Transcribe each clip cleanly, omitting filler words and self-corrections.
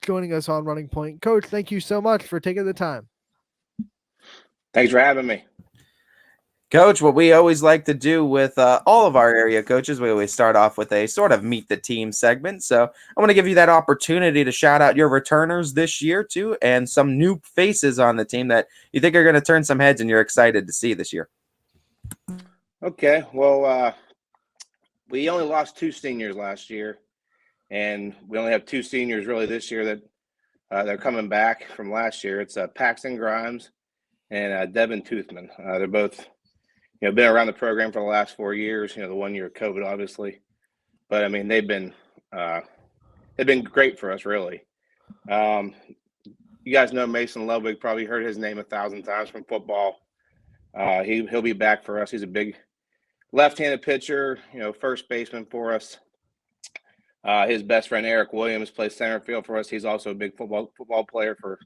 joining us on Running Point. Coach, thank you so much for taking the time. Thanks for having me. Coach, what we always like to do with all of our area coaches, we always start off with a sort of meet the team segment. So I want to give you that opportunity to shout out your returners this year too, and some new faces on the team that you think are going to turn some heads and you're excited to see this year. Okay, well, we only lost 2 seniors last year, and we only have 2 seniors really this year that they're coming back from last year. It's Paxton Grimes and Devin Toothman. They're both been around the program for the last 4 years. The 1 year of COVID, obviously, but I mean they've been great for us, really. You guys know Mason Ludwig. Probably heard his name 1,000 times from football. He'll be back for us. He's a big left-handed pitcher, first baseman for us. His best friend Eric Williams plays center field for us. He's also a big football player for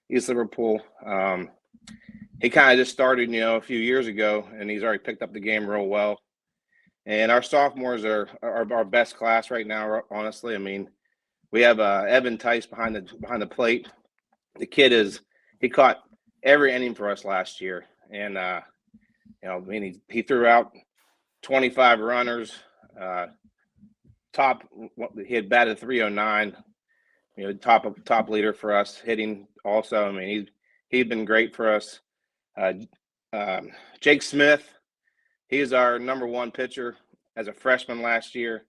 East Liverpool. He kind of just started, a few years ago, and he's already picked up the game real well. And our sophomores are our best class right now, honestly. I mean, we have Evan Tice behind the plate. The kid he caught every inning for us last year, and he threw out 25 runners. He had batted 309. Top leader for us, hitting also. I mean, he's been great for us. Jake Smith, he is our number 1 pitcher as a freshman last year,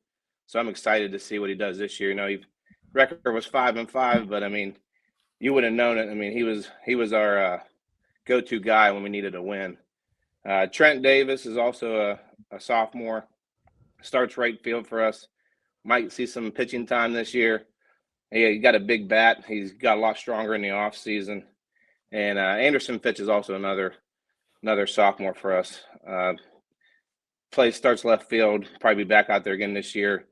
so I'm excited to see what he does this year. His record was 5-5, but I mean, you would have known it. I mean, he was our go-to guy when we needed a win. Trent Davis is also a sophomore, starts right field for us. Might see some pitching time this year. He got a big bat. He's got a lot stronger in the off season. And Anderson Fitch is also another sophomore for us. Starts left field, probably be back out there again this year.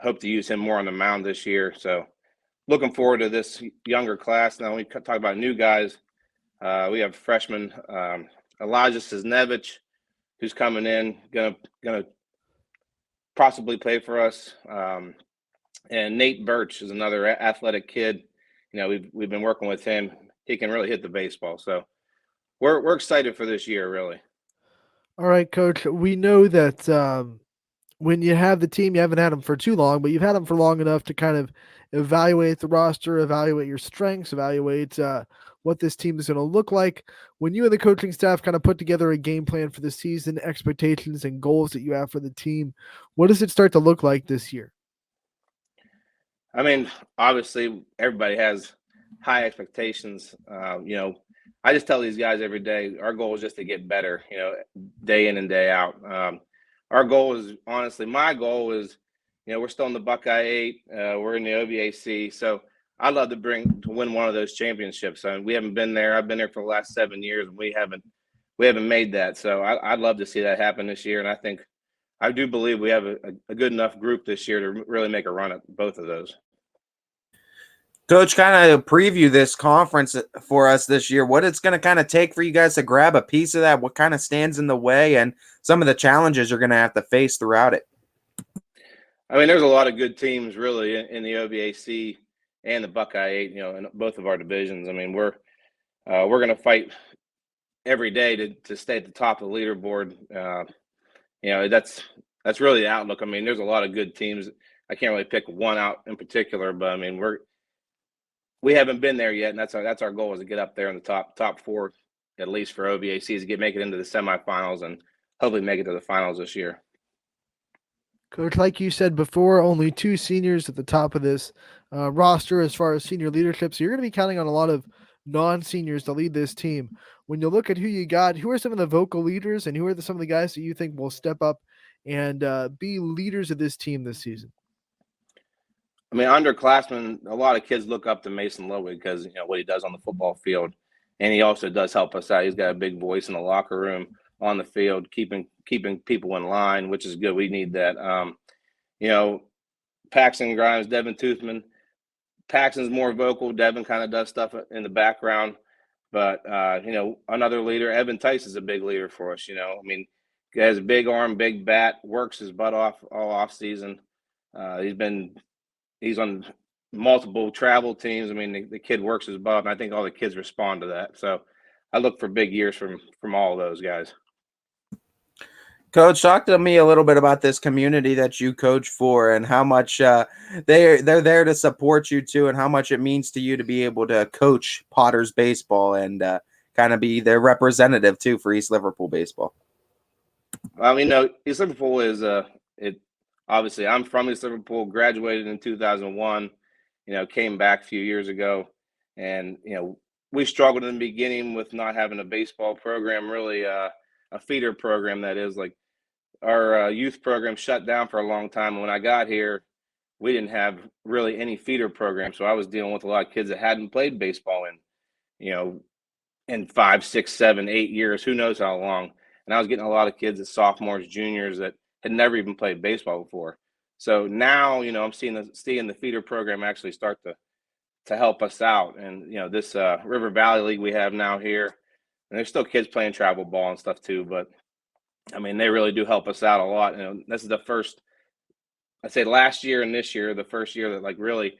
Hope to use him more on the mound this year. So looking forward to this younger class. Now we talk about new guys. We have freshman Elijah Cisnevich, who's coming in, gonna possibly play for us. And Nate Birch is another athletic kid. We've been working with him. He can really hit the baseball. So we're excited for this year, really. All right, Coach. We know that when you have the team, you haven't had them for too long, but you've had them for long enough to kind of evaluate the roster, evaluate your strengths, evaluate what this team is going to look like. When you and the coaching staff kind of put together a game plan for the season, expectations and goals that you have for the team, what does it start to look like this year? I mean, obviously, everybody has high expectations. I just tell these guys every day, our goal is just to get better, day in and day out. Our goal is, honestly, my goal is, we're still in the Buckeye 8. We're in the OVAC. So I'd love to win one of those championships. I mean, we haven't been there. I've been there for the last 7 years, and we haven't made that. So I'd love to see that happen this year. And I do believe we have a good enough group this year to really make a run at both of those. Coach, kind of preview this conference for us this year. What it's going to kind of take for you guys to grab a piece of that? What kind of stands in the way and some of the challenges you're going to have to face throughout it? I mean, there's a lot of good teams really in the OVAC and the Buckeye 8, in both of our divisions. I mean, we're going to fight every day to stay at the top of the leaderboard. That's really the outlook. I mean, there's a lot of good teams. I can't really pick one out in particular, but I mean, we haven't been there yet, and that's our goal, is to get up there in the top 4, at least for OVACs, make it into the semifinals and hopefully make it to the finals this year. Coach, like you said before, only 2 seniors at the top of this roster as far as senior leadership. So you're going to be counting on a lot of non-seniors to lead this team. When you look at who you got, who are some of the vocal leaders and who are some of the guys that you think will step up and be leaders of this team this season? I mean, underclassmen, a lot of kids look up to Mason Ludwig because, what he does on the football field. And he also does help us out. He's got a big voice in the locker room, on the field, keeping people in line, which is good. We need that. Paxton Grimes, Devin Toothman. Paxton's more vocal. Devin kind of does stuff in the background. But, another leader, Evan Tice, is a big leader for us. I mean, he has a big arm, big bat, works his butt off all off season. He's on multiple travel teams. I mean, the kid works his butt off, and I think all the kids respond to that. So I look for big years from all of those guys. Coach, talk to me a little bit about this community that you coach for and how much they're there to support you too, and how much it means to you to be able to coach Potters baseball and kind of be their representative too for East Liverpool baseball. East Liverpool is it. Obviously, I'm from East Liverpool. Graduated in 2001. Came back a few years ago, and we struggled in the beginning with not having a baseball program, really a feeder program. That is, like, our youth program shut down for a long time. And when I got here, we didn't have really any feeder program. So I was dealing with a lot of kids that hadn't played baseball in 5, 6, 7, 8 years, who knows how long. And I was getting a lot of kids as sophomores, juniors that had never even played baseball before. So now, I'm seeing the feeder program actually start to help us out. And, this River Valley League we have now here, and there's still kids playing travel ball and stuff too, but I mean, they really do help us out a lot. This is the first, I'd say last year and this year, the first year that, like, really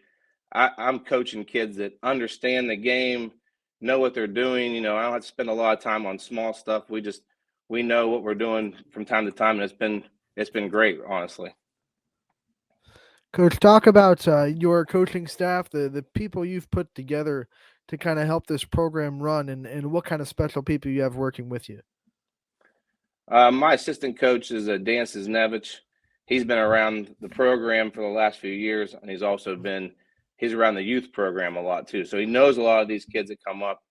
I'm coaching kids that understand the game, know what they're doing. I don't have to spend a lot of time on small stuff. We know what we're doing from time to time, and it's been great, honestly. Coach, talk about your coaching staff, the people you've put together to kind of help this program run, and what kind of special people you have working with you. My assistant coach is Dan Cisnevich. He's been around the program for the last few years, and he's around the youth program a lot too. So he knows a lot of these kids that come up.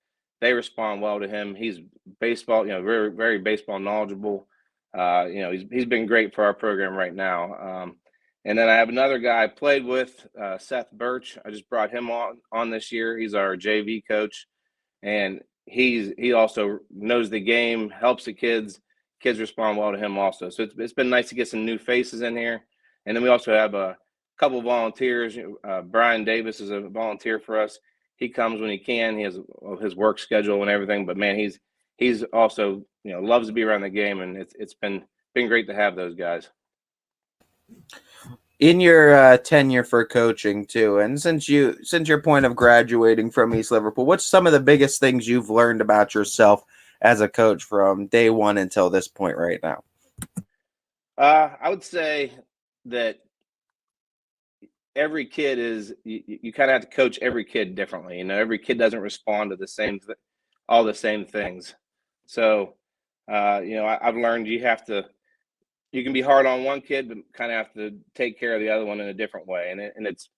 They respond well to him. He's baseball, very, very baseball knowledgeable. He's been great for our program right now. And then I have another guy I played with, Seth Birch. I just brought him on this year. He's our JV coach, and he also knows the game, helps the kids. Kids respond well to him also. So it's been nice to get some new faces in here. And then we also have a couple volunteers. Brian Davis is a volunteer for us. He comes when he can. He has his work schedule and everything. But man, he's also loves to be around the game, and it's been great to have those guys. In your tenure for coaching too, and since your point of graduating from East Liverpool, what's some of the biggest things you've learned about yourself as a coach from day one until this point right now? I would say that every kid you kind of have to coach every kid differently. Every kid doesn't respond to all the same things. So, I've learned you can be hard on one kid, but kind of have to take care of the other one in a different way. And it's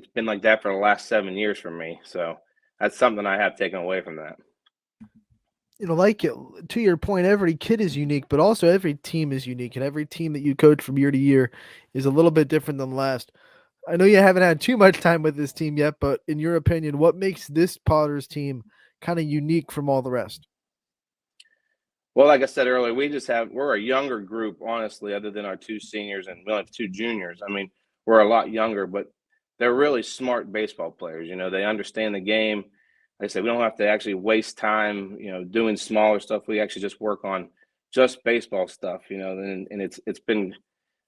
been like that for the last 7 years for me. So that's something I have taken away from that. To your point, every kid is unique, but also every team is unique, and every team that you coach from year to year is a little bit different than the last. I know you haven't had too much time with this team yet, but in your opinion, what makes this Potters team kind of unique from all the rest? Well, like I said earlier, we're a younger group, honestly, other than our 2 seniors, and we only have 2 juniors. I mean, we're a lot younger, but they're really smart baseball players. They understand the game. Like I said, we don't have to actually waste time, doing smaller stuff. We actually just work on just baseball stuff, and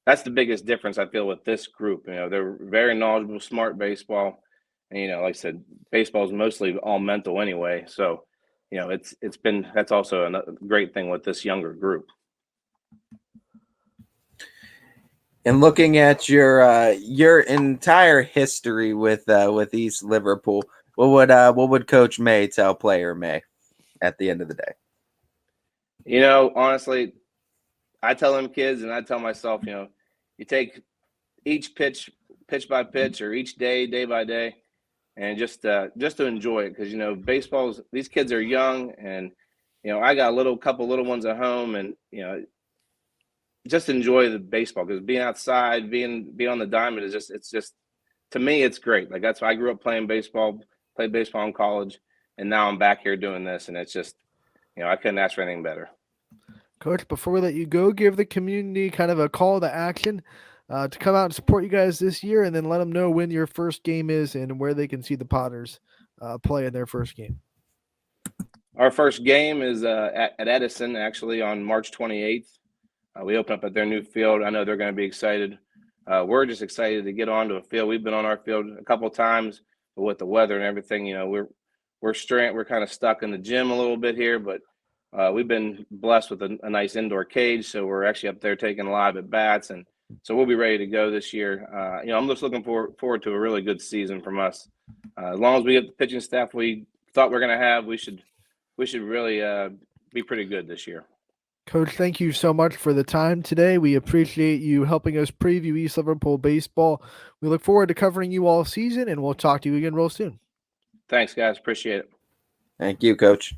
that's the biggest difference I feel with this group. They're very knowledgeable, smart baseball. And, like I said, baseball is mostly all mental anyway. So, that's also a great thing with this younger group. And looking at your entire history with East Liverpool, what would Coach May tell player May at the end of the day? Honestly, I tell them kids, and I tell myself, you take each pitch by pitch, or each day by day, and just to enjoy it, because these kids are young, and I got a couple little ones at home, and just enjoy the baseball, because being outside, being on the diamond is just to me, it's great. Like, that's why I grew up played baseball in college, and now I'm back here doing this, and it's just I couldn't ask for anything better. Coach, before we let you go, give the community kind of a call to action to come out and support you guys this year, and then let them know when your first game is and where they can see the Potters play in their first game. Our first game is at Edison, actually, on March 28th. We open up at their new field. I know they're going to be excited. we're just excited to get onto a field. We've been on our field a couple of times, but with the weather and everything, we're kind of stuck in the gym a little bit here, but we've been blessed with a nice indoor cage, so we're actually up there taking live at bats, and so we'll be ready to go this year. I'm just looking forward to a really good season from us. As long as we get the pitching staff we thought we're going to have, we should really be pretty good this year. Coach, thank you so much for the time today. We appreciate you helping us preview East Liverpool baseball. We look forward to covering you all season, and we'll talk to you again real soon. Thanks, guys. Appreciate it. Thank you, Coach.